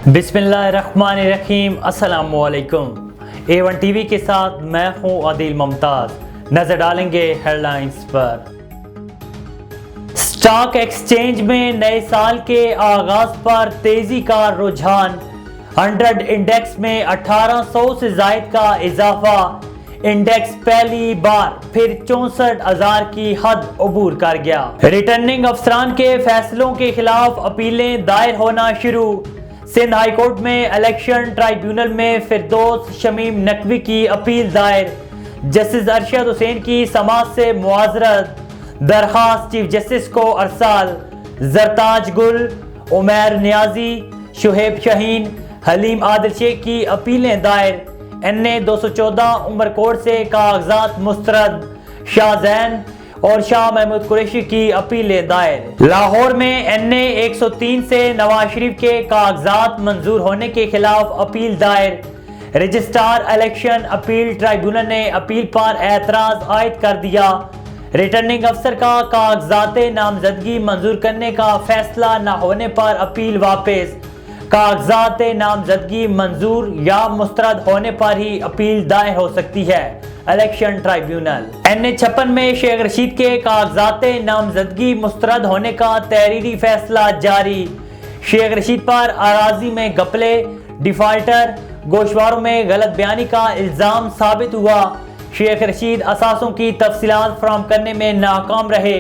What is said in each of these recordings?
बिस्मिल्लाहिर्रहमानिर्रहीम। अस्सलाम वालेकुम। A1 टीवी के साथ मैं हूं आदिल मुमताज। नजर डालेंगे हेडलाइंस पर। स्टॉक एक्सचेंज में नए साल के आगाज पर तेजी का रुझान। 100 इंडेक्स में 1800 से जायद का इजाफा। इंडेक्स पहली बार फिर 64,000 की हद अबूर कर गया। रिटर्निंग अफसरान के फैसलों के खिलाफ अपीलें दायर होना शुरू। सिंध हाई कोर्ट में इलेक्शन ट्राइब्यूनल में फिरदौस शमीम नकवी की अपील दायर। जस्टिस अरशद हुसैन की समाअत से मुआजरत। दरखास्त चीफ जस्टिस को अरसाल। जरताज गुल, उमैर नियाजी, शुहेब शाहीन, हलीम आदिल शेख की अपीलें दायर। NA 214 उमरकोट से कागजात मुस्तरद। शाहजैन और शाह महमूद कुरैशी की अपीलें दायर। लाहौर में NA 103 से नवाज शरीफ के कागजात मंजूर होने के खिलाफ अपील दायर। रजिस्ट्रार इलेक्शन अपील ट्राइब्यूनल ने अपील पर एतराज आयद कर दिया। रिटर्निंग अफसर का कागजात नामजदगी मंजूर करने का फैसला न होने पर अपील वापस। कागजात नामजदगी मंजूर या मुस्तरद होने पर ही अपील दायर हो सकती है। Election tribunal. NA 56 में शेख रशीद के कागजात नामजदगी मुस्तरद होने का तहरीरी फैसला जारी। शेख रशीद पर अराजी में गपले, डिफाल्टर, गोशवारों में गलत बयानी का इल्जाम साबित हुआ। शेख रशीद असासों की तफसीलात फराहम करने में नाकाम रहे।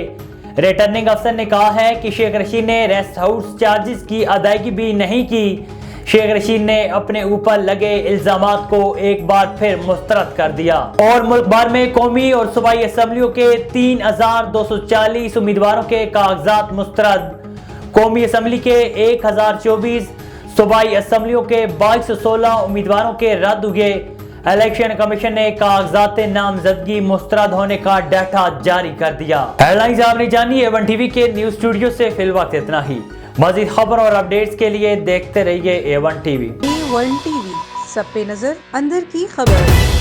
रिटर्निंग अफसर ने कहा है कि शेख रशीद ने रेस्ट हाउस चार्जेस की अदायगी भी नहीं की। शेख रशीद ने अपने ऊपर लगे इल्जामात को एक बार फिर मुस्तरद कर दिया। और मुल्क भर में कौमी और सूबाई असम्बलियों के 3,240 उम्मीदवारों के कागजात मुस्तरद। कौमी असम्बली के 1,024, सूबाई असम्बलियों के 2216 उम्मीदवारों के रद्द हुए। इलेक्शन कमीशन ने कागजात नामजदगी मुस्तरद होने का डाटा जारी कर दिया। हेडलाइंस आपने जानी। A1 टीवी के न्यूज स्टूडियो से फिल वक्त इतना ही। मज़ीद खबर और अपडेट्स के लिए देखते रहिए A1 टीवी। A1 टीवी, सब पे नजर, अंदर की खबर।